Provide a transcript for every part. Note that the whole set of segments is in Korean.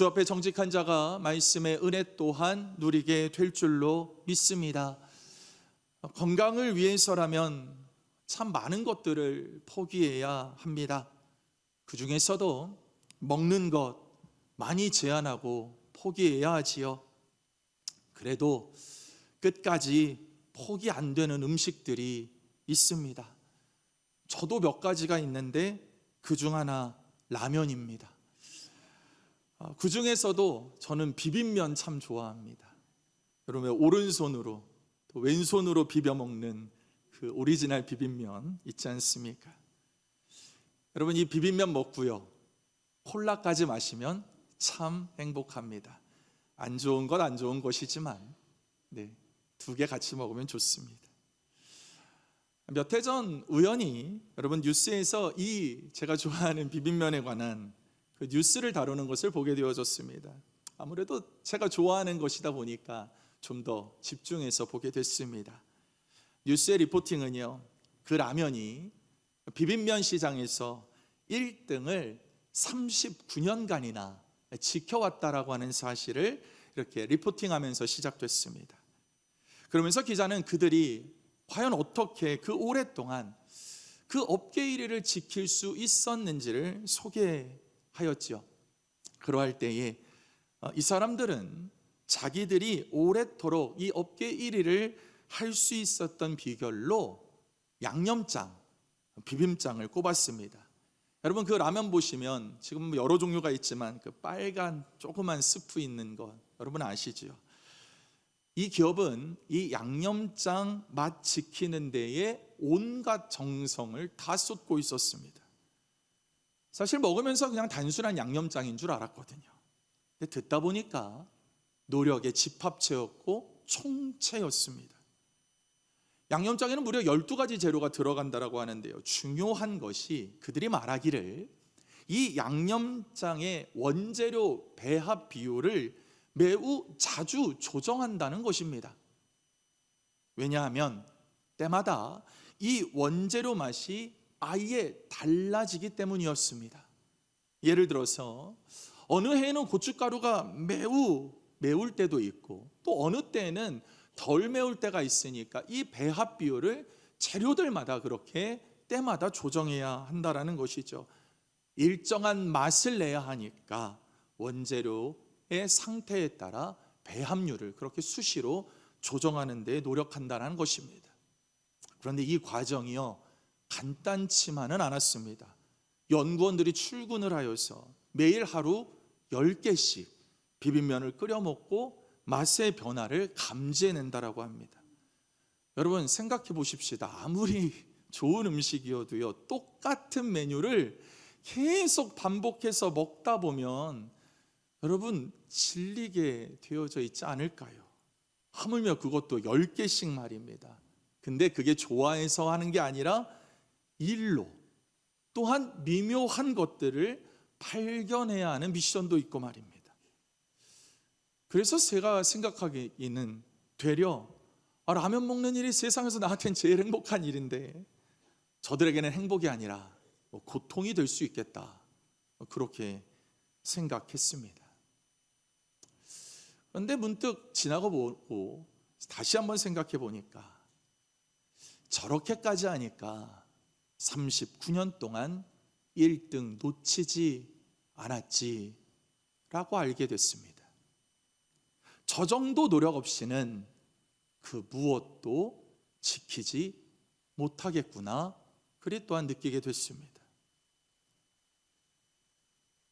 주 앞에 정직한 자가 말씀의 은혜 또한 누리게 될 줄로 믿습니다. 건강을 위해서라면 참 많은 것들을 포기해야 합니다. 그 중에서도 먹는 것 많이 제한하고 포기해야 하지요. 그래도 끝까지 포기 안 되는 음식들이 있습니다. 저도 몇 가지가 있는데 그중 하나 라면입니다. 그 중에서도 저는 비빔면 참 좋아합니다. 여러분, 오른손으로 또 왼손으로 비벼 먹는 그 오리지널 비빔면 있지 않습니까? 여러분, 이 비빔면 먹고요, 콜라까지 마시면 참 행복합니다. 안 좋은 것 안 좋은 것이지만 두 개 같이 먹으면 좋습니다. 몇 해 전 우연히 여러분 뉴스에서 이 제가 좋아하는 비빔면에 관한 그 뉴스를 다루는 것을 보게 되어졌습니다. 아무래도 제가 좋아하는 것이다 보니까 좀 더 집중해서 보게 됐습니다. 뉴스의 리포팅은요, 그 라면이 비빔면 시장에서 1등을 39년간이나 지켜왔다라고 하는 사실을 이렇게 리포팅하면서 시작됐습니다. 그러면서 기자는 그들이 과연 어떻게 그 오랫동안 그 업계 1위를 지킬 수 있었는지를 소개하였지요. 그러할 때에 이 사람들은 자기들이 오랫도록 이 업계 1위를 할 수 있었던 비결로 양념장, 비빔장을 꼽았습니다. 여러분, 그 라면 보시면 지금 여러 종류가 있지만 그 빨간 조그만 스프 있는 것 여러분 아시죠? 이 기업은 이 양념장 맛 지키는 데에 온갖 정성을 다 쏟고 있었습니다. 사실 먹으면서 그냥 단순한 양념장인 줄 알았거든요. 근데 듣다 보니까 노력의 집합체였고 총체였습니다. 양념장에는 무려 12가지 재료가 들어간다고 하는데요, 중요한 것이 그들이 말하기를 이 양념장의 원재료 배합 비율을 매우 자주 조정한다는 것입니다. 왜냐하면 때마다 이 원재료 맛이 아예 달라지기 때문이었습니다. 예를 들어서 어느 해에는 고춧가루가 매울 때도 있고 또 어느 때에는 덜 매울 때가 있으니까 이 배합 비율을 재료들마다 그렇게 때마다 조정해야 한다는 것이죠. 일정한 맛을 내야 하니까 원재료의 상태에 따라 배합률을 그렇게 수시로 조정하는 데 노력한다는 것입니다. 그런데 이 과정이요, 간단치만은 않았습니다. 연구원들이 출근을 하여서 매일 하루 10개씩 비빔면을 끓여 먹고 맛의 변화를 감지해낸다라고 합니다. 여러분, 생각해 보십시다. 아무리 좋은 음식이어도요, 똑같은 메뉴를 계속 반복해서 먹다 보면 여러분 질리게 되어져 있지 않을까요? 하물며 그것도 10개씩 말입니다. 근데 그게 좋아해서 하는 게 아니라 일로, 또한 미묘한 것들을 발견해야 하는 미션도 있고 말입니다. 그래서 제가 생각하기에는 되려 라면 먹는 일이 세상에서 나한테는 제일 행복한 일인데 저들에게는 행복이 아니라 고통이 될 수 있겠다, 그렇게 생각했습니다. 그런데 문득 지나고 보고 다시 한번 생각해 보니까 저렇게까지 하니까 39년 동안 1등 놓치지 않았지라고 알게 됐습니다. 저 정도 노력 없이는 그 무엇도 지키지 못하겠구나, 그리 또한 느끼게 됐습니다.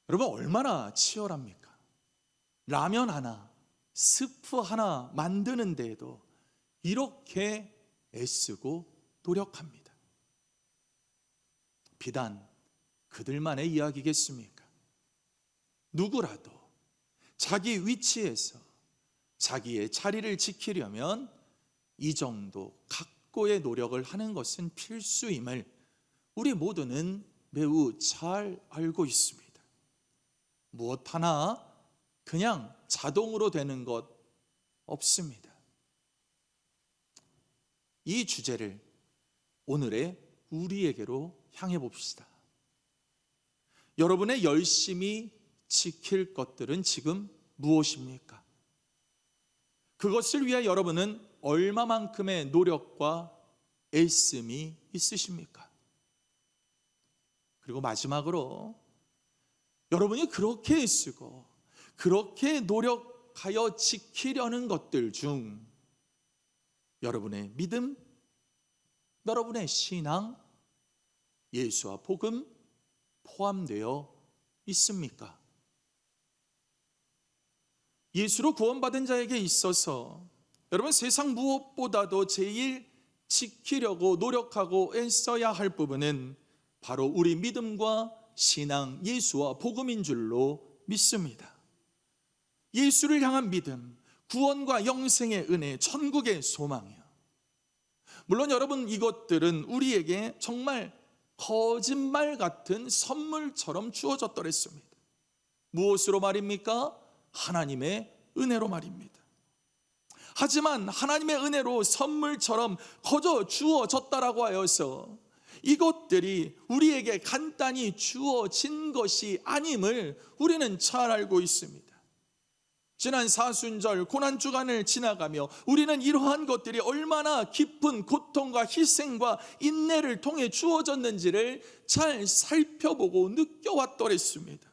여러분, 얼마나 치열합니까? 라면 하나, 스프 하나 만드는 데에도 이렇게 애쓰고 노력합니다. 비단 그들만의 이야기겠습니까? 누구라도 자기 위치에서 자기의 자리를 지키려면 이 정도 각고의 노력을 하는 것은 필수임을 우리 모두는 매우 잘 알고 있습니다. 무엇 하나 그냥 자동으로 되는 것 없습니다. 이 주제를 오늘의 우리에게로 향해 봅시다. 여러분의 열심히 지킬 것들은 지금 무엇입니까? 그것을 위해 여러분은 얼마만큼의 노력과 애씀이 있으십니까? 그리고 마지막으로 여러분이 그렇게 애쓰고 그렇게 노력하여 지키려는 것들 중 여러분의 믿음, 여러분의 신앙, 예수와 복음 포함되어 있습니까? 예수로 구원받은 자에게 있어서 여러분 세상 무엇보다도 제일 지키려고 노력하고 애써야 할 부분은 바로 우리 믿음과 신앙, 예수와 복음인 줄로 믿습니다. 예수를 향한 믿음, 구원과 영생의 은혜, 천국의 소망이요. 물론 여러분 이것들은 우리에게 정말 거짓말 같은 선물처럼 주어졌더랬습니다. 무엇으로 말입니까? 하나님의 은혜로 말입니다. 하지만 하나님의 은혜로 선물처럼 거저 주어졌다라고 하여서 이것들이 우리에게 간단히 주어진 것이 아님을 우리는 잘 알고 있습니다. 지난 사순절 고난주간을 지나가며 우리는 이러한 것들이 얼마나 깊은 고통과 희생과 인내를 통해 주어졌는지를 잘 살펴보고 느껴왔더랬습니다.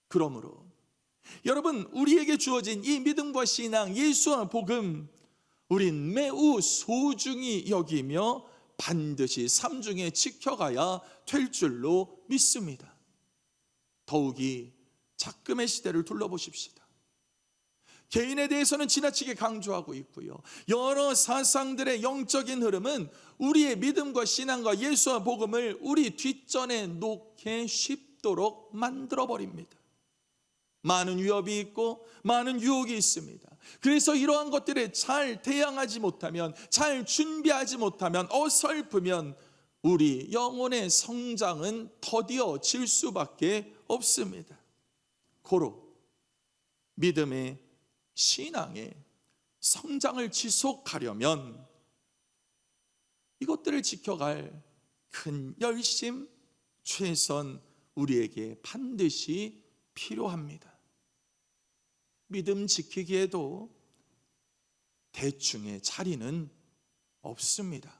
그러므로 여러분 우리에게 주어진 이 믿음과 신앙, 예수와 복음 우린 매우 소중히 여기며 반드시 삶중에 지켜가야 될 줄로 믿습니다. 더욱이 작금의 시대를 둘러보십시다. 개인에 대해서는 지나치게 강조하고 있고요. 여러 사상들의 영적인 흐름은 우리의 믿음과 신앙과 예수와 복음을 우리 뒷전에 놓게 쉽도록 만들어버립니다. 많은 위협이 있고 많은 유혹이 있습니다. 그래서 이러한 것들에 잘 대항하지 못하면, 잘 준비하지 못하면, 어설프면 우리 영혼의 성장은 더디어질 수밖에 없습니다. 고로 믿음의 신앙의 성장을 지속하려면 이것들을 지켜갈 큰 열심, 최선 우리에게 반드시 필요합니다. 믿음 지키기에도 대충의 자리는 없습니다.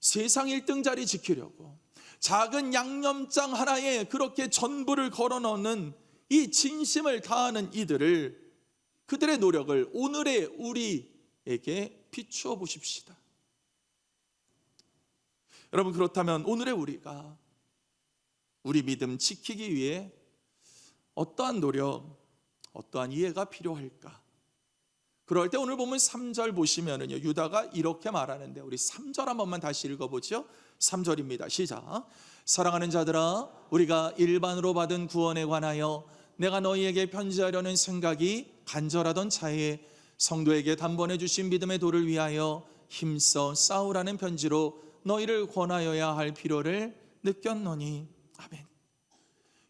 세상 1등 자리 지키려고 작은 양념장 하나에 그렇게 전부를 걸어넣는 이 진심을 다하는 이들을, 그들의 노력을 오늘의 우리에게 비추어 보십시다. 여러분, 그렇다면 오늘의 우리가 우리 믿음 지키기 위해 어떠한 노력, 어떠한 이해가 필요할까? 그럴 때 오늘 보면 3절 보시면은요, 유다가 이렇게 말하는데, 우리 3절 한 번만 다시 읽어보죠. 3절입니다. 시작. 사랑하는 자들아, 우리가 일반으로 받은 구원에 관하여 내가 너희에게 편지하려는 생각이 간절하던 차에 성도에게 단번에 주신 믿음의 도를 위하여 힘써 싸우라는 편지로 너희를 권하여야 할 필요를 느꼈노니. 아멘.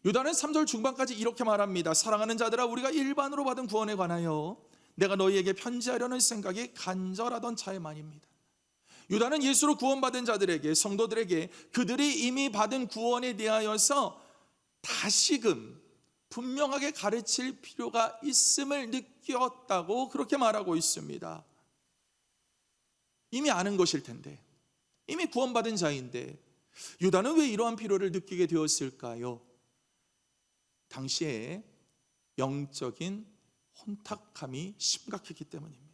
유다는 3절 중반까지 이렇게 말합니다. 사랑하는 자들아, 우리가 일반으로 받은 구원에 관하여 내가 너희에게 편지하려는 생각이 간절하던 차에만입니다. 유다는 예수로 구원받은 자들에게, 성도들에게 그들이 이미 받은 구원에 대하여서 다시금 분명하게 가르칠 필요가 있음을 느꼈다고 그렇게 말하고 있습니다. 이미 아는 것일 텐데, 이미 구원받은 자인데 유다는 왜 이러한 필요를 느끼게 되었을까요? 당시에 영적인 혼탁함이 심각했기 때문입니다.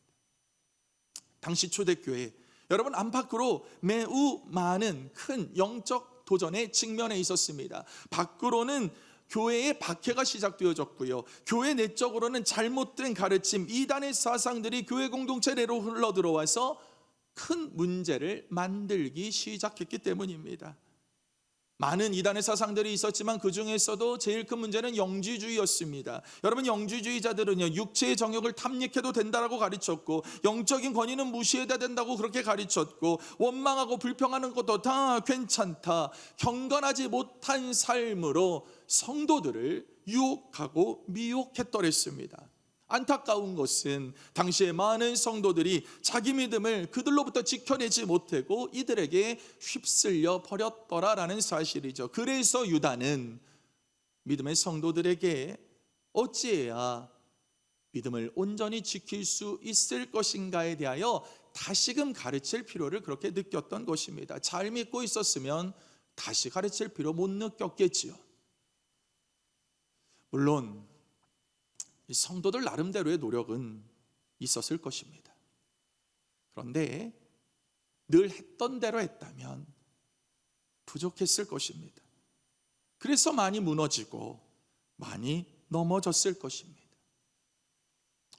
당시 초대교회, 여러분 안팎으로 매우 많은 큰 영적 도전에 직면해 있었습니다. 밖으로는 교회의 박해가 시작되어졌고요, 교회 내적으로는 잘못된 가르침, 이단의 사상들이 교회 공동체 내로 흘러들어와서 큰 문제를 만들기 시작했기 때문입니다. 많은 이단의 사상들이 있었지만 그 중에서도 제일 큰 문제는 영지주의였습니다. 여러분, 영지주의자들은요, 육체의 정욕을 탐닉해도 된다라고 가르쳤고, 영적인 권위는 무시해야 된다고 그렇게 가르쳤고, 원망하고 불평하는 것도 다 괜찮다, 경건하지 못한 삶으로 성도들을 유혹하고 미혹했더랬습니다. 안타까운 것은 당시에 많은 성도들이 자기 믿음을 그들로부터 지켜내지 못하고 이들에게 휩쓸려 버렸더라라는 사실이죠. 그래서 유다는 믿음의 성도들에게 어찌해야 믿음을 온전히 지킬 수 있을 것인가에 대하여 다시금 가르칠 필요를 그렇게 느꼈던 것입니다. 잘 믿고 있었으면 다시 가르칠 필요 못 느꼈겠지요. 물론 성도들 나름대로의 노력은 있었을 것입니다. 그런데 늘 했던 대로 했다면 부족했을 것입니다. 그래서 많이 무너지고 많이 넘어졌을 것입니다.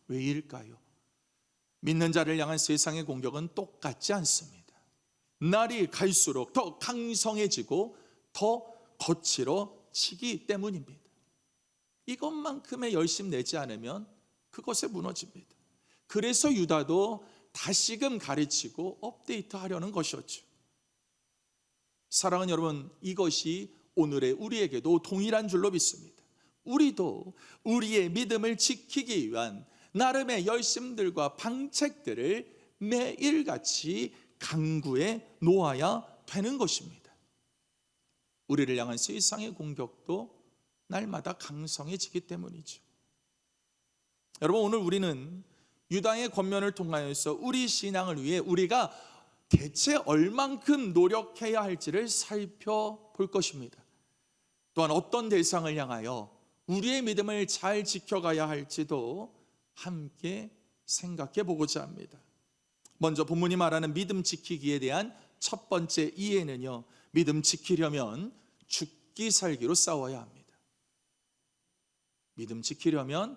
왜일까요? 믿는 자를 향한 세상의 공격은 똑같지 않습니다. 날이 갈수록 더 강성해지고 더 거칠어지기 때문입니다. 이것만큼의 열심 내지 않으면 그것에 무너집니다. 그래서 유다도 다시금 가르치고 업데이트하려는 것이었죠. 사랑하는 여러분, 이것이 오늘의 우리에게도 동일한 줄로 믿습니다. 우리도 우리의 믿음을 지키기 위한 나름의 열심들과 방책들을 매일같이 강구해 놓아야 되는 것입니다. 우리를 향한 세상의 공격도 날마다 강성해지기 때문이죠. 여러분, 오늘 우리는 유다의 권면을 통하여서 우리 신앙을 위해 우리가 대체 얼만큼 노력해야 할지를 살펴볼 것입니다. 또한 어떤 대상을 향하여 우리의 믿음을 잘 지켜가야 할지도 함께 생각해 보고자 합니다. 먼저 본문이 말하는 믿음 지키기에 대한 첫 번째 이해는요, 믿음 지키려면 죽기 살기로 싸워야 합니다. 믿음 지키려면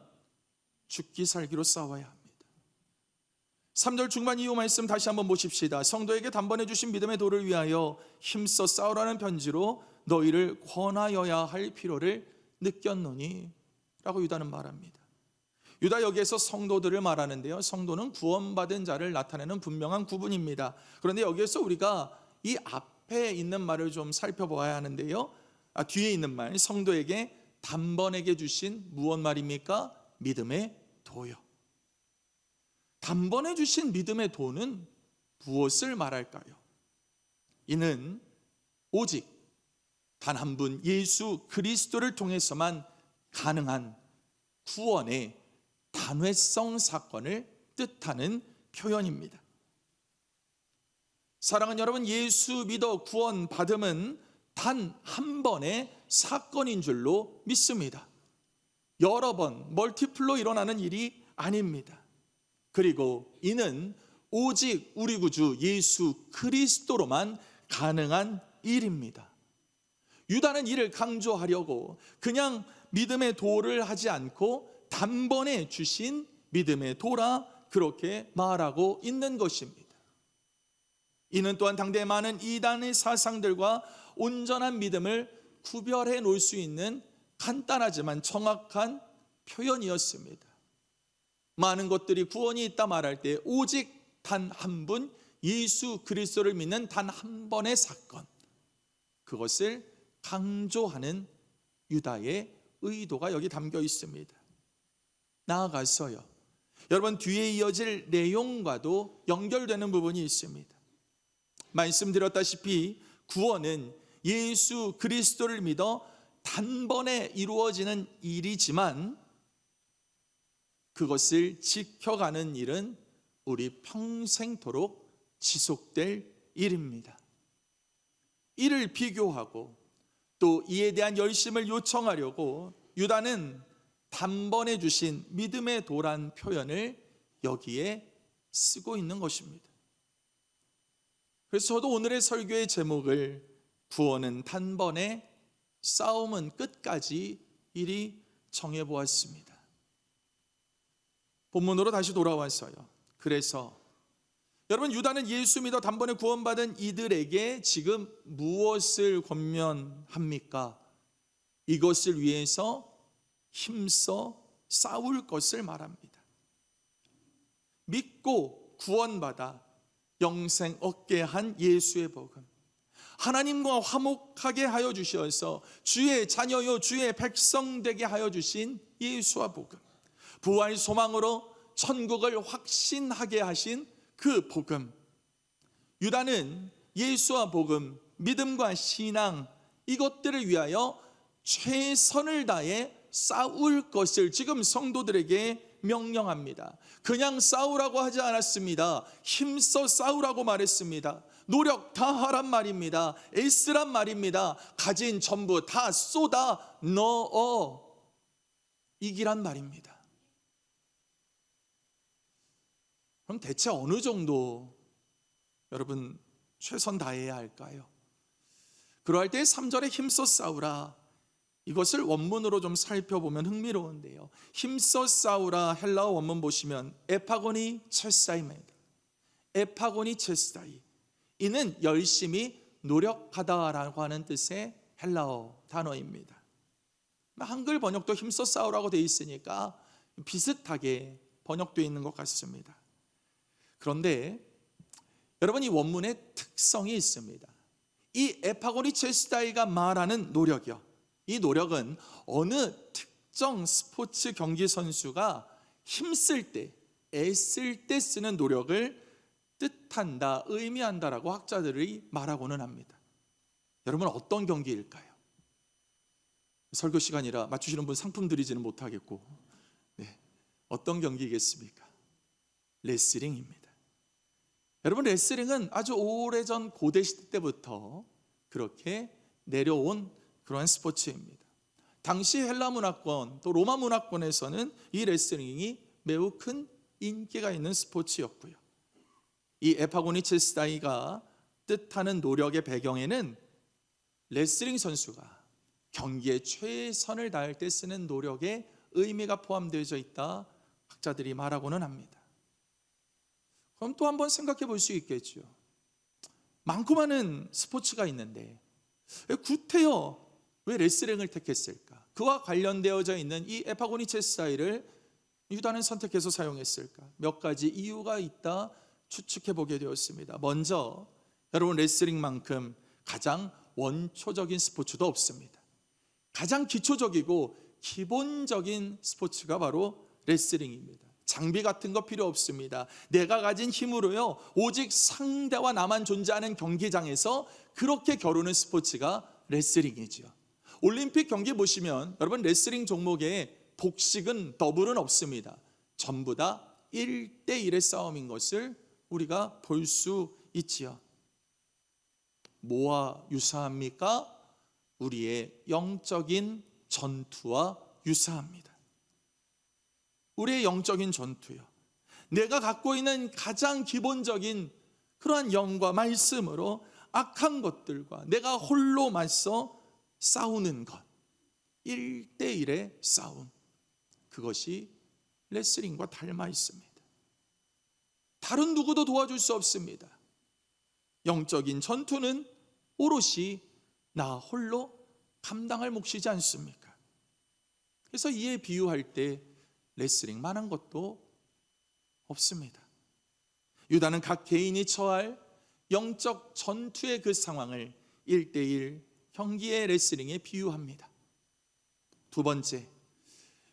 죽기 살기로 싸워야 합니다. 3절 중반 이후 말씀 다시 한번 보십시다. 성도에게 단번에 주신 믿음의 도를 위하여 힘써 싸우라는 편지로 너희를 권하여야 할 필요를 느꼈노니 라고 유다는 말합니다. 유다 여기에서 성도들을 말하는데요, 성도는 구원받은 자를 나타내는 분명한 구분입니다. 그런데 여기에서 우리가 이 앞에 있는 말을 좀 살펴보아야 하는데요, 뒤에 있는 말, 성도에게 단번에게 주신 무엇 말입니까? 믿음의 도요. 단번에 주신 믿음의 도는 무엇을 말할까요? 이는 오직 단 한 분 예수 그리스도를 통해서만 가능한 구원의 단회성 사건을 뜻하는 표현입니다. 사랑하는 여러분, 예수 믿어 구원 받음은 단 한 번의 사건인 줄로 믿습니다. 여러 번 멀티플로 일어나는 일이 아닙니다. 그리고 이는 오직 우리 구주 예수 그리스도로만 가능한 일입니다. 유다는 이를 강조하려고 그냥 믿음의 도를 하지 않고 단번에 주신 믿음의 도라 그렇게 말하고 있는 것입니다. 이는 또한 당대의 많은 이단의 사상들과 온전한 믿음을 구별해 놓을 수 있는 간단하지만 정확한 표현이었습니다. 많은 것들이 구원이 있다 말할 때 오직 단 한 분 예수 그리스도를 믿는 단 한 번의 사건, 그것을 강조하는 유다의 의도가 여기 담겨 있습니다. 나아가서요, 여러분, 뒤에 이어질 내용과도 연결되는 부분이 있습니다. 말씀드렸다시피 구원은 예수 그리스도를 믿어 단번에 이루어지는 일이지만 그것을 지켜가는 일은 우리 평생토록 지속될 일입니다. 이를 비교하고 또 이에 대한 열심을 요청하려고 유다는 단번에 주신 믿음의 도란 표현을 여기에 쓰고 있는 것입니다. 그래서 저도 오늘의 설교의 제목을 구원은 단번에, 싸움은 끝까지 이리 정해보았습니다. 본문으로 다시 돌아와서요, 그래서 여러분, 유다는 예수 믿어 단번에 구원받은 이들에게 지금 무엇을 권면합니까? 이것을 위해서 힘써 싸울 것을 말합니다. 믿고 구원받아 영생 얻게 한 예수의 복음, 하나님과 화목하게 하여 주셔서 주의 자녀요 주의 백성 되게 하여 주신 예수와 복음, 부활 소망으로 천국을 확신하게 하신 그 복음, 유다는 예수와 복음, 믿음과 신앙, 이것들을 위하여 최선을 다해 싸울 것을 지금 성도들에게 명령합니다. 그냥 싸우라고 하지 않았습니다. 힘써 싸우라고 말했습니다. 노력 다 하란 말입니다. 애쓰란 말입니다. 가진 전부 다 쏟아 넣어 이기란 말입니다. 그럼 대체 어느 정도 여러분 최선 다해야 할까요? 그러할 때 3절에 힘써 싸우라, 이것을 원문으로 좀 살펴보면 흥미로운데요, 힘써 싸우라 헬라어 원문 보시면 에파고니 체사이입니다. 에파고니 체사이, 이는 열심히 노력하다라고 하는 뜻의 헬라어 단어입니다. 한글 번역도 힘써 싸우라고 되어 있으니까 비슷하게 번역되어 있는 것 같습니다. 그런데 여러분, 이 원문의 특성이 있습니다. 이 에파고니 체스다이가 말하는 노력이요, 이 노력은 어느 특정 스포츠 경기 선수가 힘쓸 때, 애쓸 때 쓰는 노력을 뜻한다, 의미한다라고 학자들이 말하고는 합니다. 여러분, 어떤 경기일까요? 설교 시간이라 맞추시는 분 상품 드리지는 못하겠고, 어떤 경기겠습니까? 레슬링입니다. 여러분, 레슬링은 아주 오래전 고대시대 때부터 그렇게 내려온 그러한 스포츠입니다. 당시 헬라 문화권 또 로마 문화권에서는 이 레슬링이 매우 큰 인기가 있는 스포츠였고요, 이 에파고니 체스다이가 뜻하는 노력의 배경에는 레슬링 선수가 경기에 최선을 다할 때 쓰는 노력의 의미가 포함되어 있다, 학자들이 말하고는 합니다. 그럼 또 한번 생각해 볼 수 있겠죠. 많고 많은 스포츠가 있는데 구태여 왜 레슬링을 택했을까? 그와 관련되어져 있는 이 에파고니 체스다이를 유다는 선택해서 사용했을까? 몇 가지 이유가 있다 추측해 보게 되었습니다. 먼저 여러분, 레슬링만큼 가장 원초적인 스포츠도 없습니다. 가장 기초적이고 기본적인 스포츠가 바로 레슬링입니다. 장비 같은 거 필요 없습니다. 내가 가진 힘으로요, 오직 상대와 나만 존재하는 경기장에서 그렇게 겨루는 스포츠가 레슬링이죠. 올림픽 경기 보시면 여러분, 레슬링 종목에 복식은 더블은 없습니다. 전부 다 1대1의 싸움인 것을 우리가 볼 수 있지요. 뭐와 유사합니까? 우리의 영적인 전투와 유사합니다. 우리의 영적인 전투요, 내가 갖고 있는 가장 기본적인 그러한 영과 말씀으로 악한 것들과 내가 홀로 맞서 싸우는 것, 1대1의 싸움, 그것이 레슬링과 닮아 있습니다. 다른 누구도 도와줄 수 없습니다. 영적인 전투는 오롯이 나 홀로 감당할 몫이지 않습니까? 그래서 이에 비유할 때 레슬링만한 것도 없습니다. 유다는 각 개인이 처할 영적 전투의 그 상황을 1대1 경기의 레슬링에 비유합니다. 두 번째,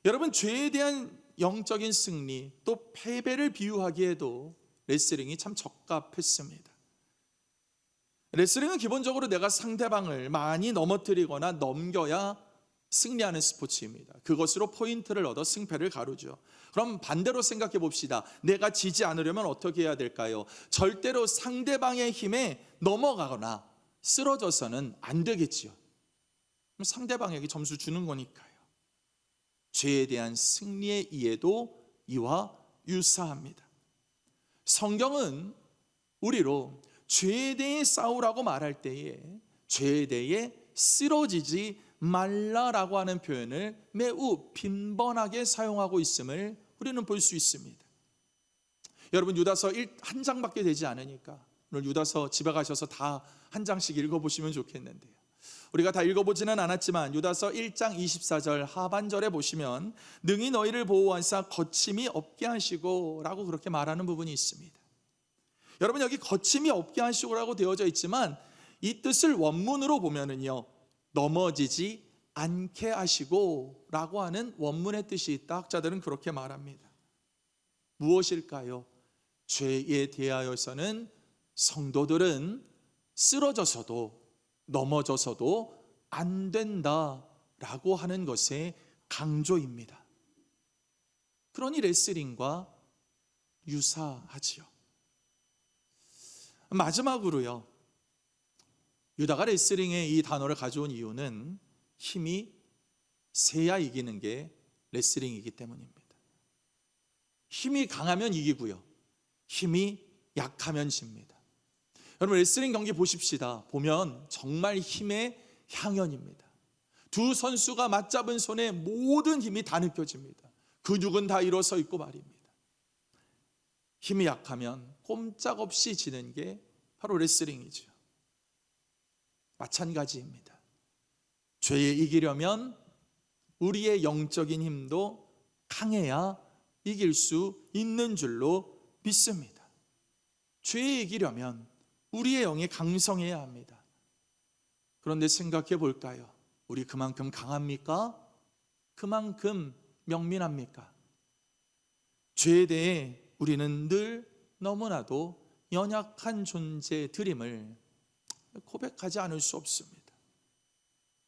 여러분, 죄에 대한 영적인 승리 또 패배를 비유하기에도 레슬링이 참 적합했습니다. 레슬링은 기본적으로 내가 상대방을 많이 넘어뜨리거나 넘겨야 승리하는 스포츠입니다. 그것으로 포인트를 얻어 승패를 가르죠. 그럼 반대로 생각해 봅시다. 내가 지지 않으려면 어떻게 해야 될까요? 절대로 상대방의 힘에 넘어가거나 쓰러져서는 안 되겠지요. 그럼 상대방에게 점수 주는 거니까요. 죄에 대한 승리의 이해도 이와 유사합니다. 성경은 우리로 죄에 대해 싸우라고 말할 때에 죄에 대해 쓰러지지 말라라고 하는 표현을 매우 빈번하게 사용하고 있음을 우리는 볼 수 있습니다. 여러분, 유다서 한 장밖에 되지 않으니까 오늘 유다서 집에 가셔서 다 한 장씩 읽어보시면 좋겠는데요, 우리가 다 읽어보지는 않았지만 유다서 1장 24절 하반절에 보시면 능히 너희를 보호하사 거침이 없게 하시고 라고 그렇게 말하는 부분이 있습니다. 여러분, 여기 거침이 없게 하시고라고 되어져 있지만 이 뜻을 원문으로 보면은요, 넘어지지 않게 하시고 라고 하는 원문의 뜻이 있다, 학자들은 그렇게 말합니다. 무엇일까요? 죄에 대하여서는 성도들은 쓰러져서도 넘어져서도 안 된다 라고 하는 것의 강조입니다. 그러니 레슬링과 유사하지요. 마지막으로요, 유다가 레슬링에 이 단어를 가져온 이유는 힘이 세야 이기는 게 레슬링이기 때문입니다. 힘이 강하면 이기고요, 힘이 약하면 집니다. 여러분, 레슬링 경기 보십시다. 보면 정말 힘의 향연입니다. 두 선수가 맞잡은 손에 모든 힘이 다 느껴집니다. 근육은 다 일어서 있고 말입니다. 힘이 약하면 꼼짝없이 지는 게 바로 레슬링이죠. 마찬가지입니다. 죄에 이기려면 우리의 영적인 힘도 강해야 이길 수 있는 줄로 믿습니다. 죄에 이기려면 우리의 영이 강성해야 합니다. 그런데 생각해 볼까요? 우리 그만큼 강합니까? 그만큼 명민합니까? 죄에 대해 우리는 늘 너무나도 연약한 존재들임을 고백하지 않을 수 없습니다.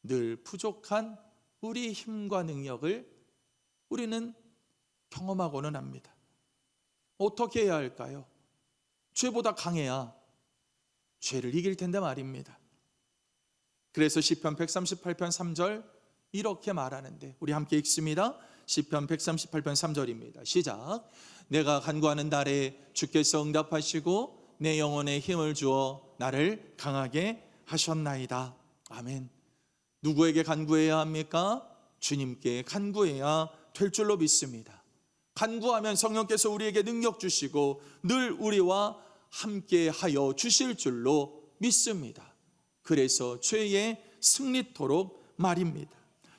늘 부족한 우리 힘과 능력을 우리는 경험하고는 합니다. 어떻게 해야 할까요? 죄보다 강해야 죄를 이길 텐데 말입니다. 그래서 시편 138편 3절 이렇게 말하는데, 우리 함께 읽습니다. 시편 138편 3절입니다. 시작. 내가 간구하는 날에 주께서 응답하시고 내 영혼에 힘을 주어 나를 강하게 하셨나이다. 아멘. 누구에게 간구해야 합니까? 주님께 간구해야 될 줄로 믿습니다. 간구하면 성령께서 우리에게 능력 주시고 늘 우리와 함께 하여 주실 줄로 믿습니다. 그래서 죄에 승리토록 말입니다.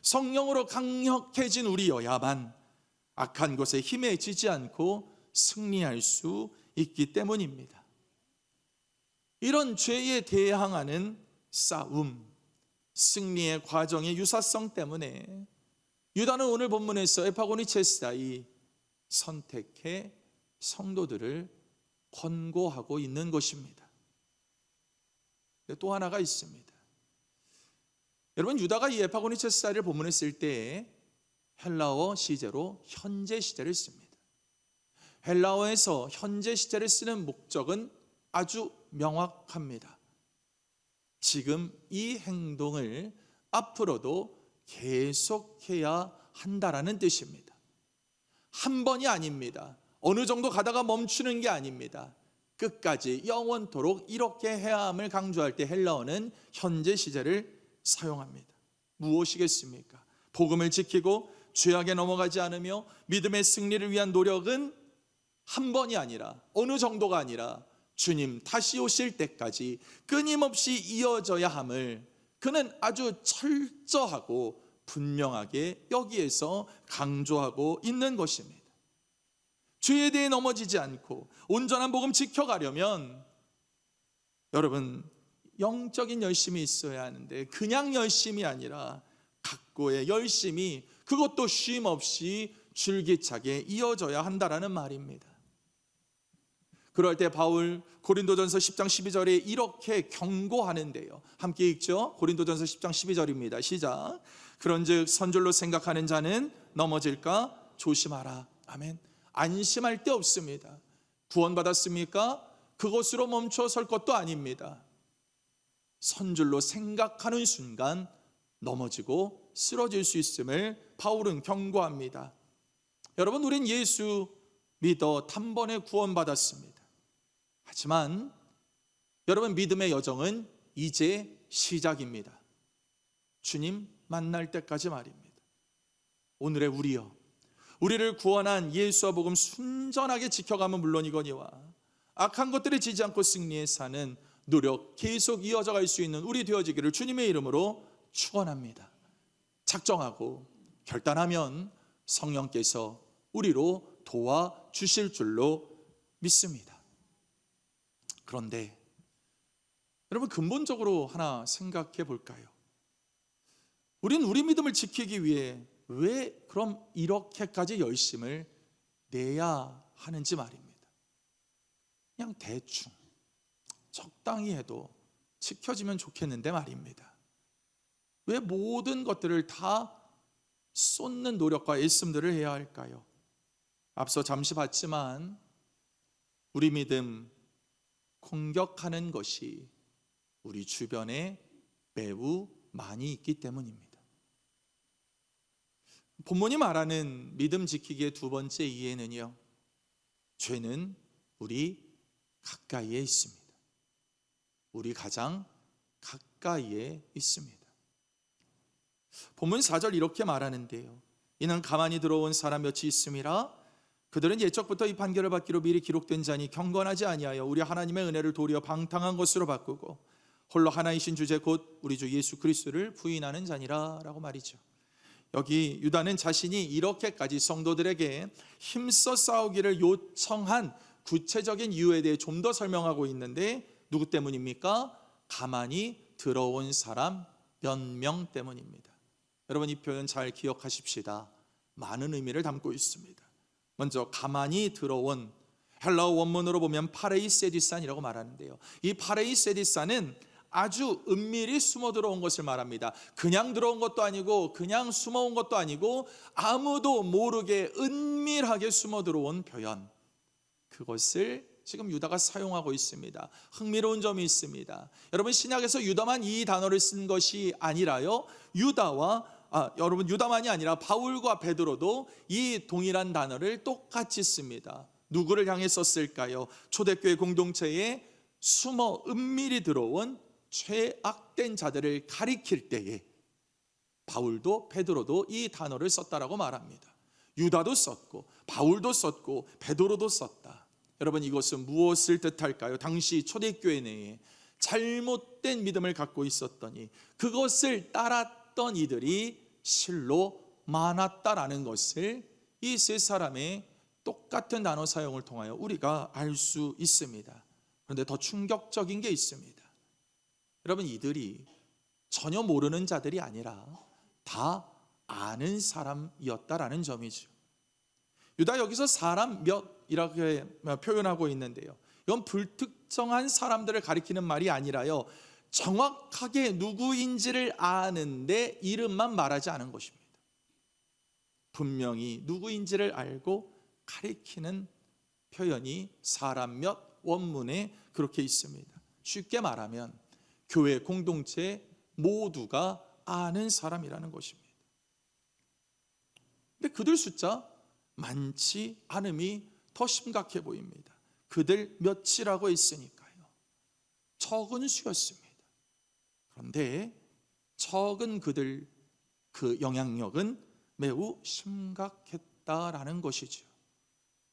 성령으로 강력해진 우리여야만 악한 것에 힘에 지지 않고 승리할 수 있기 때문입니다. 이런 죄에 대항하는 싸움, 승리의 과정의 유사성 때문에 유다는 오늘 본문에서 에파고니체스다이 선택해 성도들을 권고하고 있는 것입니다. 또 하나가 있습니다. 여러분, 유다가 이 에파고니체스다를 본문에 쓸 때에 헬라어 시제로 현재 시제를 씁니다. 헬라어에서 현재 시제를 쓰는 목적은 아주 명확합니다. 지금 이 행동을 앞으로도 계속해야 한다라는 뜻입니다. 한 번이 아닙니다. 어느 정도 가다가 멈추는 게 아닙니다. 끝까지 영원토록 이렇게 해야 함을 강조할 때 헬라어는 현재 시제를 사용합니다. 무엇이겠습니까? 복음을 지키고 죄악에 넘어가지 않으며 믿음의 승리를 위한 노력은 한 번이 아니라, 어느 정도가 아니라 주님 다시 오실 때까지 끊임없이 이어져야 함을 그는 아주 철저하고 분명하게 여기에서 강조하고 있는 것입니다. 죄에 대해 넘어지지 않고 온전한 복음 지켜가려면 여러분, 영적인 열심이 있어야 하는데 그냥 열심이 아니라 각고의 열심이, 그것도 쉼 없이 줄기차게 이어져야 한다라는 말입니다. 그럴 때 바울 고린도전서 10장 12절에 이렇게 경고하는데요. 함께 읽죠. 고린도전서 10장 12절입니다. 시작. 그런즉 선줄로 생각하는 자는 넘어질까 조심하라. 아멘. 안심할 데 없습니다. 구원받았습니까? 그것으로 멈춰 설 것도 아닙니다. 선줄로 생각하는 순간 넘어지고 쓰러질 수 있음을 바울은 경고합니다. 여러분, 우린 예수 믿어 단번에 구원받았습니다. 하지만 여러분, 믿음의 여정은 이제 시작입니다. 주님 만날 때까지 말입니다. 오늘의 우리여, 우리를 구원한 예수와 복음 순전하게 지켜가면 물론이거니와 악한 것들에 지지 않고 승리에 사는 노력 계속 이어져 갈 수 있는 우리 되어지기를 주님의 이름으로 축원합니다. 작정하고 결단하면 성령께서 우리로 도와주실 줄로 믿습니다. 그런데 여러분, 근본적으로 하나 생각해 볼까요? 우린 우리 믿음을 지키기 위해 왜 그럼 이렇게까지 열심을 내야 하는지 말입니다. 그냥 대충 적당히 해도 지켜지면 좋겠는데 말입니다. 왜 모든 것들을 다 쏟는 노력과 애씀들을 해야 할까요? 앞서 잠시 봤지만 우리 믿음 공격하는 것이 우리 주변에 매우 많이 있기 때문입니다. 본문이 말하는 믿음 지키기의 두 번째 이해는요, 죄는 우리 가까이에 있습니다. 우리 가장 가까이에 있습니다. 본문 4절 이렇게 말하는데요, 이는 가만히 들어온 사람 몇이 있음이라. 그들은 옛적부터 이 판결을 받기로 미리 기록된 자니 경건하지 아니하여 우리 하나님의 은혜를 도리어 방탕한 것으로 바꾸고 홀로 하나이신 주제 곧 우리 주 예수 그리스도를 부인하는 자니라 라고 말이죠. 여기 유다는 자신이 이렇게까지 성도들에게 힘써 싸우기를 요청한 구체적인 이유에 대해 좀 더 설명하고 있는데, 누구 때문입니까? 가만히 들어온 사람 몇 명 때문입니다. 여러분, 이 표현 잘 기억하십시다. 많은 의미를 담고 있습니다. 먼저 가만히 들어온, 헬라어 원문으로 보면 파레이세디산이라고 말하는데요, 이 파레이세디산은 아주 은밀히 숨어 들어온 것을 말합니다. 그냥 들어온 것도 아니고 그냥 숨어온 것도 아니고 아무도 모르게 은밀하게 숨어 들어온 표현, 그것을 지금 유다가 사용하고 있습니다. 흥미로운 점이 있습니다. 여러분, 신약에서 유다만 이 단어를 쓴 것이 아니라요, 유다만이 아니라 바울과 베드로도 이 동일한 단어를 똑같이 씁니다. 누구를 향해 썼을까요? 초대교회 공동체에 숨어 은밀히 들어온 죄악된 자들을 가리킬 때에 바울도 베드로도 이 단어를 썼다라고 말합니다. 유다도 썼고 바울도 썼고 베드로도 썼다. 여러분, 이것은 무엇을 뜻할까요? 당시 초대교회 내에 잘못된 믿음을 갖고 있었더니 그것을 따랐던 이들이 실로 많았다라는 것을 이 세 사람의 똑같은 단어 사용을 통하여 우리가 알 수 있습니다. 그런데 더 충격적인 게 있습니다. 여러분, 이들이 전혀 모르는 자들이 아니라 다 아는 사람이었다라는 점이죠. 유다 여기서 사람 몇 이렇게 표현하고 있는데요, 이건 불특정한 사람들을 가리키는 말이 아니라요, 정확하게 누구인지를 아는데 이름만 말하지 않은 것입니다. 분명히 누구인지를 알고 가리키는 표현이 사람 몇 원문에 그렇게 있습니다. 쉽게 말하면 교회 공동체 모두가 아는 사람이라는 것입니다. 근데 그들 숫자 많지 않음이 더 심각해 보입니다. 그들 몇이라고 했으니까요, 적은 수였습니다. 그런데 적은 그들 그 영향력은 매우 심각했다라는 것이죠.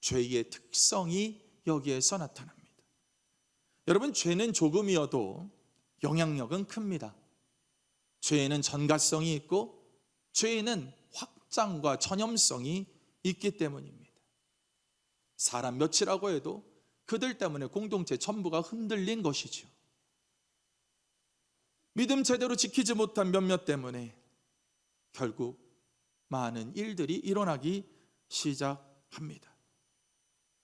죄의 특성이 여기에서 나타납니다. 여러분, 죄는 조금이어도 영향력은 큽니다. 죄에는 전가성이 있고 죄에는 확장과 전염성이 있기 때문입니다. 사람 몇이라고 해도 그들 때문에 공동체 전부가 흔들린 것이죠. 믿음 제대로 지키지 못한 몇몇 때문에 결국 많은 일들이 일어나기 시작합니다.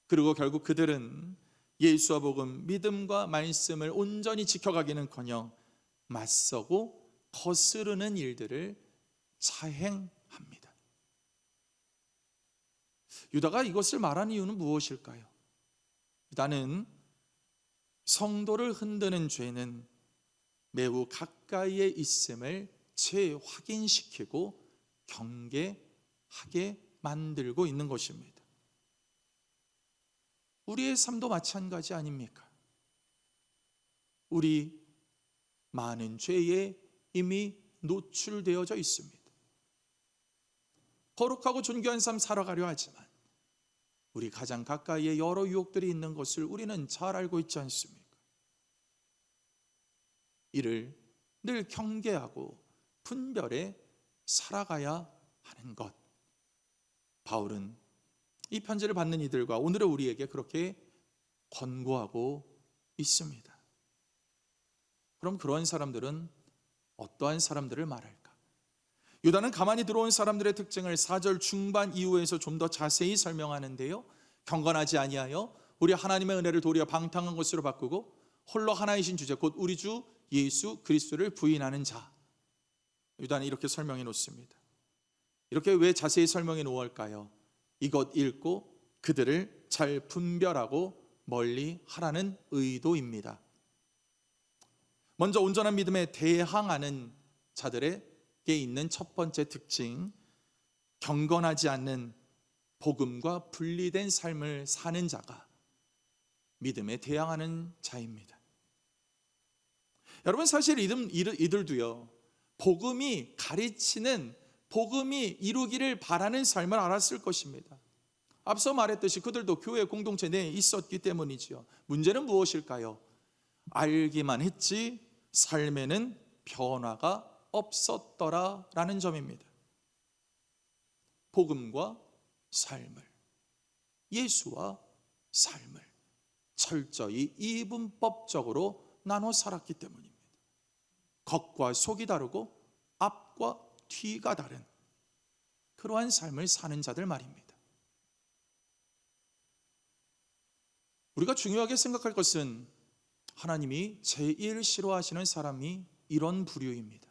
그리고 결국 그들은 예수와 복음, 믿음과 말씀을 온전히 지켜가기는커녕 맞서고 거스르는 일들을 자행합니다. 유다가 이것을 말한 이유는 무엇일까요? 유다는 성도를 흔드는 죄는 매우 가까이에 있음을 재확인시키고 경계하게 만들고 있는 것입니다. 우리의 삶도 마찬가지 아닙니까? 우리 많은 죄에 이미 노출되어져 있습니다. 거룩하고 존귀한 삶 살아가려 하지만 우리 가장 가까이에 여러 유혹들이 있는 것을 우리는 잘 알고 있지 않습니까? 이를 늘 경계하고 분별해 살아가야 하는 것, 바울은 이 편지를 받는 이들과 오늘의 우리에게 그렇게 권고하고 있습니다. 그럼 그런 사람들은 어떠한 사람들을 말할까? 유다는 가만히 들어온 사람들의 특징을 4절 중반 이후에서 좀 더 자세히 설명하는데요, 경건하지 아니하여 우리 하나님의 은혜를 도리어 방탕한 것으로 바꾸고 홀로 하나이신 주제 곧 우리 주 예수 그리스도를 부인하는 자. 유다는 이렇게 설명해 놓습니다. 이렇게 왜 자세히 설명해 놓을까요? 이것 읽고 그들을 잘 분별하고 멀리 하라는 의도입니다. 먼저 온전한 믿음에 대항하는 자들에게 있는 첫 번째 특징, 경건하지 않는 복음과 분리된 삶을 사는 자가 믿음에 대항하는 자입니다. 여러분, 사실 이들도요, 복음이 가르치는, 복음이 이루기를 바라는 삶을 알았을 것입니다. 앞서 말했듯이 그들도 교회 공동체 내에 있었기 때문이지요. 문제는 무엇일까요? 알기만 했지 삶에는 변화가 없었더라라는 점입니다. 복음과 삶을, 예수와 삶을 철저히 이분법적으로 나눠 살았기 때문입니다. 겉과 속이 다르고 앞과 뒤가 다른 그러한 삶을 사는 자들 말입니다. 우리가 중요하게 생각할 것은 하나님이 제일 싫어하시는 사람이 이런 부류입니다.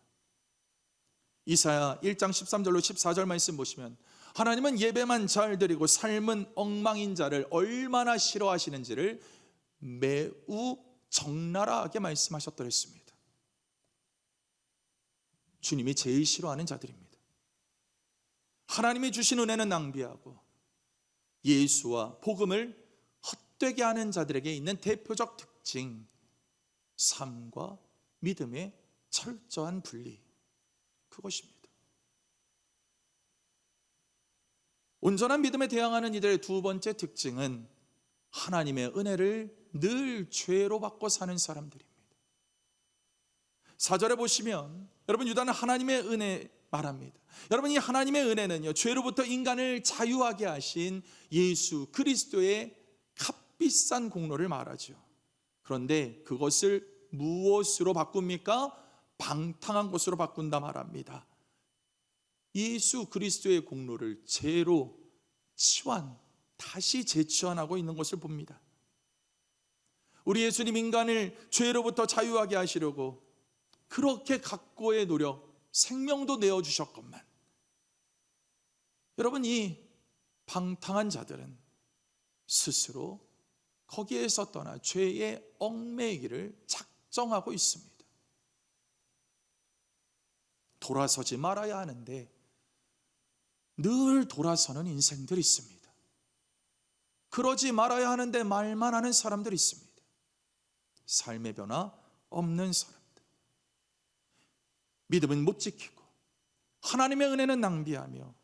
이사야 1장 13절로 14절 말씀 보시면 하나님은 예배만 잘 드리고 삶은 엉망인 자를 얼마나 싫어하시는지를 매우 적나라하게 말씀하셨더랬습니다. 주님이 제일 싫어하는 자들입니다. 하나님이 주신 은혜는 낭비하고 예수와 복음을 헛되게 하는 자들에게 있는 대표적 특징, 삶과 믿음의 철저한 분리, 그것입니다. 온전한 믿음에 대항하는 이들의 두 번째 특징은 하나님의 은혜를 늘 죄로 받고 사는 사람들입니다. 4절에 보시면 여러분, 유다는 하나님의 은혜 말합니다. 여러분, 이 하나님의 은혜는요, 죄로부터 인간을 자유하게 하신 예수 그리스도의 값비싼 공로를 말하죠. 그런데 그것을 무엇으로 바꿉니까? 방탕한 것으로 바꾼다 말합니다. 예수 그리스도의 공로를 죄로 다시 재치환하고 있는 것을 봅니다. 우리 예수님 인간을 죄로부터 자유하게 하시려고 그렇게 각고의 노력, 생명도 내어주셨건만 여러분, 이 방탕한 자들은 스스로 거기에서 떠나 죄의 얽매이기를 작정하고 있습니다. 돌아서지 말아야 하는데 늘 돌아서는 인생들이 있습니다. 그러지 말아야 하는데 말만 하는 사람들이 있습니다. 삶의 변화 없는 사람들. 믿음은 못 지키고 하나님의 은혜는 낭비하며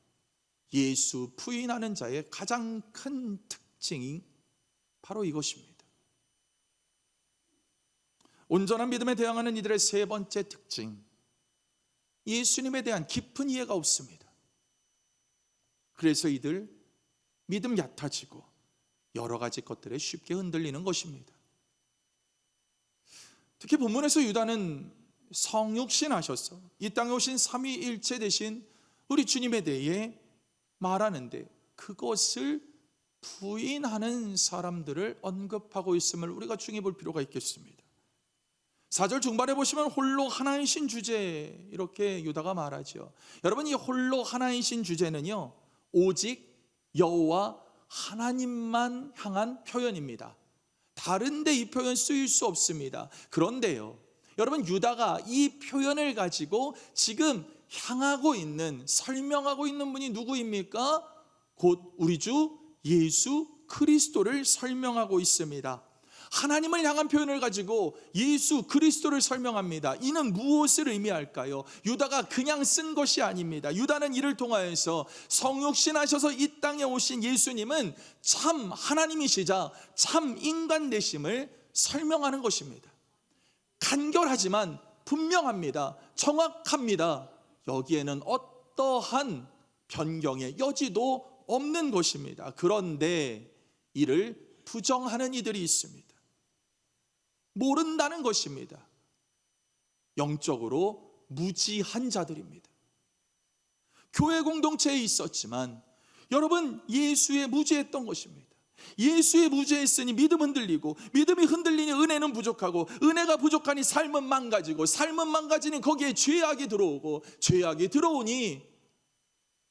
예수 부인하는 자의 가장 큰 특징이 바로 이것입니다. 온전한 믿음에 대항하는 이들의 세 번째 특징, 예수님에 대한 깊은 이해가 없습니다. 그래서 이들 믿음 얕아지고 여러 가지 것들에 쉽게 흔들리는 것입니다. 특히 본문에서 유다는 성육신 하셔서 이 땅에 오신 삼위일체 되신 우리 주님에 대해 말하는데 그것을 부인하는 사람들을 언급하고 있음을 우리가 중요해 볼 필요가 있겠습니다. 4절 중반에 보시면 홀로 하나이신 주제, 이렇게 유다가 말하죠. 여러분, 이 홀로 하나이신 주제는요, 오직 여호와 하나님만 향한 표현입니다. 다른데 이 표현 쓰일 수 없습니다. 그런데요, 여러분, 유다가 이 표현을 가지고 지금 향하고 있는, 설명하고 있는 분이 누구입니까? 곧 우리 주 예수 그리스도를 설명하고 있습니다. 하나님을 향한 표현을 가지고 예수 그리스도를 설명합니다. 이는 무엇을 의미할까요? 유다가 그냥 쓴 것이 아닙니다. 유다는 이를 통하여서 성육신하셔서 이 땅에 오신 예수님은 참 하나님이시자 참 인간 되심을 설명하는 것입니다. 간결하지만 분명합니다. 정확합니다. 여기에는 어떠한 변경의 여지도 없는 것입니다. 그런데 이를 부정하는 이들이 있습니다. 모른다는 것입니다. 영적으로 무지한 자들입니다. 교회 공동체에 있었지만 여러분, 예수에 무지했던 것입니다. 예수의 무죄했으니 믿음 흔들리고, 믿음이 흔들리니 은혜는 부족하고, 은혜가 부족하니 삶은 망가지고, 삶은 망가지니 거기에 죄악이 들어오고, 죄악이 들어오니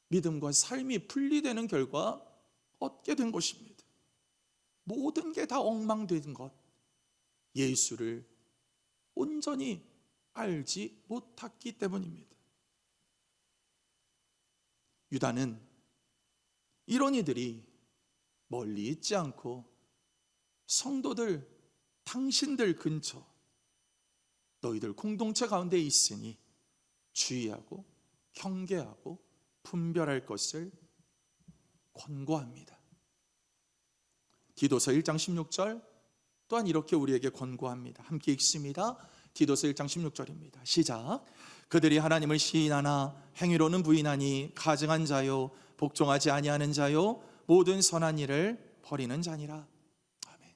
믿음과 삶이 분리되는 결과 얻게 된 것입니다. 모든 게 다 엉망된 것, 예수를 온전히 알지 못했기 때문입니다. 유다는 이런 이들이 멀리 있지 않고 성도들, 당신들 근처, 너희들 공동체 가운데 있으니 주의하고 경계하고 분별할 것을 권고합니다. 디도서 1장 16절 또한 이렇게 우리에게 권고합니다. 함께 읽습니다. 디도서 1장 16절입니다. 시작. 그들이 하나님을 시인하나 행위로는 부인하니 가증한 자요 복종하지 아니하는 자요 모든 선한 일을 버리는 자니라. 아멘.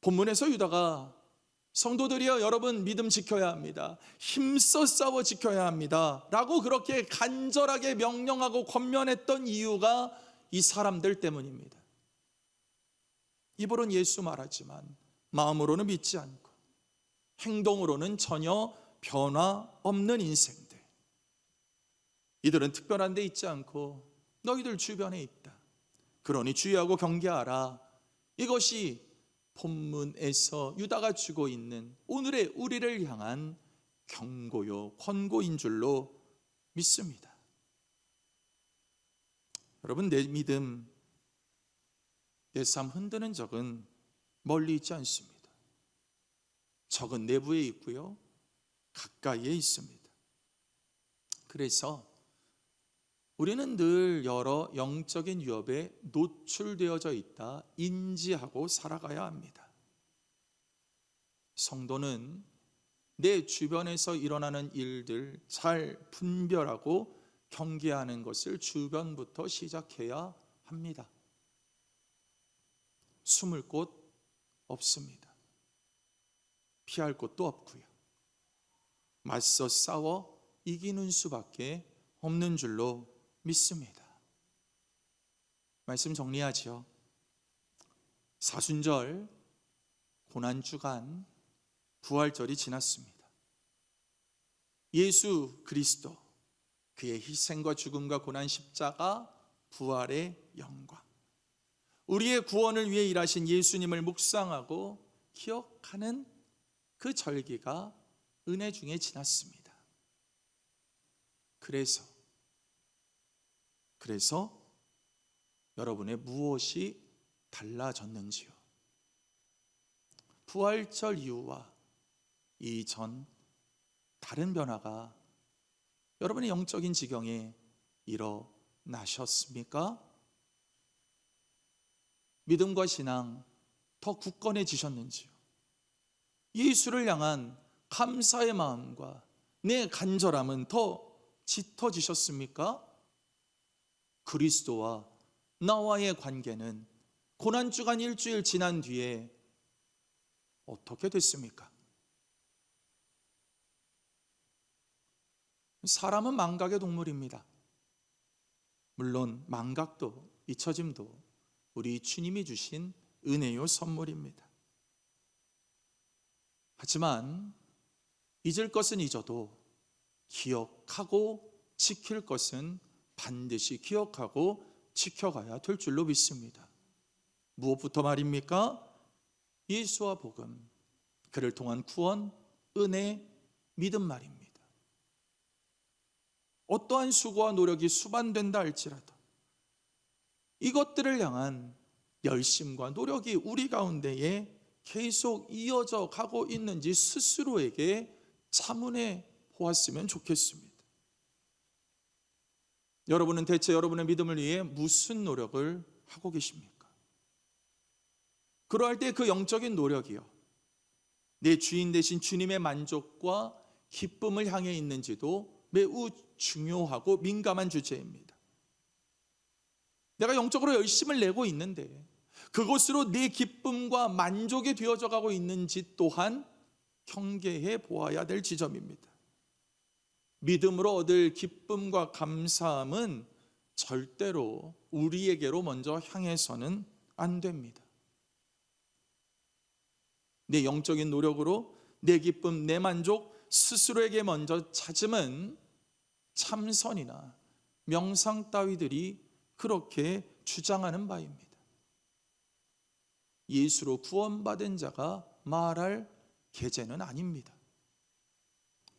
본문에서 유다가 성도들이여 여러분 믿음 지켜야 합니다, 힘써 싸워 지켜야 합니다 라고 그렇게 간절하게 명령하고 권면했던 이유가 이 사람들 때문입니다. 입으로는 예수 말하지만 마음으로는 믿지 않고 행동으로는 전혀 변화 없는 인생들, 이들은 특별한 데 있지 않고 너희들 주변에 있다. 그러니 주의하고 경계하라. 이것이 본문에서 유다가 주고 있는 오늘의 우리를 향한 경고요 권고인 줄로 믿습니다. 여러분, 내 믿음, 내 삶 흔드는 적은 멀리 있지 않습니다. 적은 내부에 있고요, 가까이에 있습니다. 그래서 우리는 늘 여러 영적인 위협에 노출되어져 있다 인지하고 살아가야 합니다. 성도는 내 주변에서 일어나는 일들 잘 분별하고 경계하는 것을 주변부터 시작해야 합니다. 숨을 곳 없습니다. 피할 곳도 없고요, 맞서 싸워 이기는 수밖에 없는 줄로 믿습니다. 말씀 정리하죠. 사순절, 고난주간, 부활절이 지났습니다. 예수 그리스도, 그의 희생과 죽음과 고난, 십자가, 부활의 영광, 우리의 구원을 위해 일하신 예수님을 묵상하고 기억하는 그 절기가 은혜 중에 지났습니다. 그래서 여러분의 무엇이 달라졌는지요? 부활절 이후와 이전 다른 변화가 여러분의 영적인 지경에 일어나셨습니까? 믿음과 신앙 더 굳건해지셨는지요? 예수를 향한 감사의 마음과 내 간절함은 더 짙어지셨습니까? 그리스도와 나와의 관계는 고난주간 일주일 지난 뒤에 어떻게 됐습니까? 사람은 망각의 동물입니다. 물론 망각도 잊혀짐도 우리 주님이 주신 은혜요 선물입니다. 하지만 잊을 것은 잊어도 기억하고 지킬 것은 반드시 기억하고 지켜가야 될 줄로 믿습니다. 무엇부터 말입니까? 예수와 복음, 그를 통한 구원, 은혜, 믿음 말입니다. 어떠한 수고와 노력이 수반된다 할지라도 이것들을 향한 열심과 노력이 우리 가운데에 계속 이어져 가고 있는지 스스로에게 자문해 보았으면 좋겠습니다. 여러분은 대체 여러분의 믿음을 위해 무슨 노력을 하고 계십니까? 그러할 때 그 영적인 노력이요, 내 주인 되신 주님의 만족과 기쁨을 향해 있는지도 매우 중요하고 민감한 주제입니다. 내가 영적으로 열심을 내고 있는데 그것으로 내 기쁨과 만족이 되어져 가고 있는지 또한 경계해 보아야 될 지점입니다. 믿음으로 얻을 기쁨과 감사함은 절대로 우리에게로 먼저 향해서는 안 됩니다. 내 영적인 노력으로 내 기쁨, 내 만족 스스로에게 먼저 찾음은 참선이나 명상 따위들이 그렇게 주장하는 바입니다. 예수로 구원받은 자가 말할 계제는 아닙니다.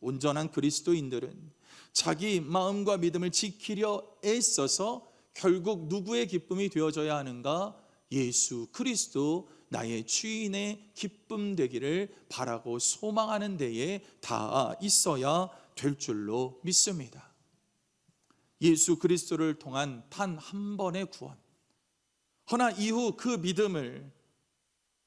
온전한 그리스도인들은 자기 마음과 믿음을 지키려 애써서 결국 누구의 기쁨이 되어져야 하는가? 예수 그리스도 나의 주인의 기쁨 되기를 바라고 소망하는 데에 다 있어야 될 줄로 믿습니다. 예수 그리스도를 통한 단 한 번의 구원, 허나 이후 그 믿음을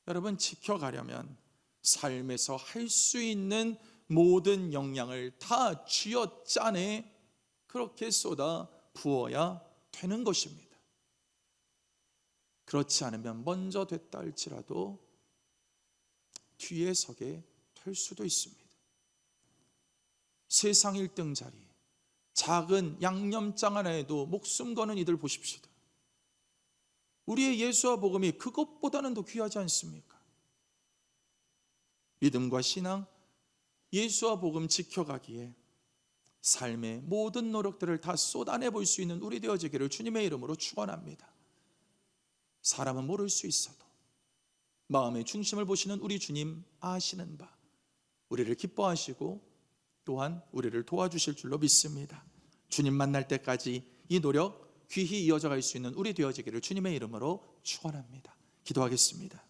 여러분 지켜가려면 삶에서 할 수 있는 모든 역량을 다 쥐어짜내 그렇게 쏟아 부어야 되는 것입니다. 그렇지 않으면 먼저 됐다 할지라도 뒤에 서게 될 수도 있습니다. 세상 1등 자리, 작은 양념장 하나에도 목숨 거는 이들 보십시오. 우리의 예수와 복음이 그것보다는 더 귀하지 않습니까? 믿음과 신앙, 예수와 복음 지켜가기에 삶의 모든 노력들을 다 쏟아내 볼 수 있는 우리 되어지기를 주님의 이름으로 축원합니다. 사람은 모를 수 있어도 마음의 중심을 보시는 우리 주님 아시는 바, 우리를 기뻐하시고 또한 우리를 도와주실 줄로 믿습니다. 주님 만날 때까지 이 노력 귀히 이어져 갈 수 있는 우리 되어지기를 주님의 이름으로 축원합니다. 기도하겠습니다.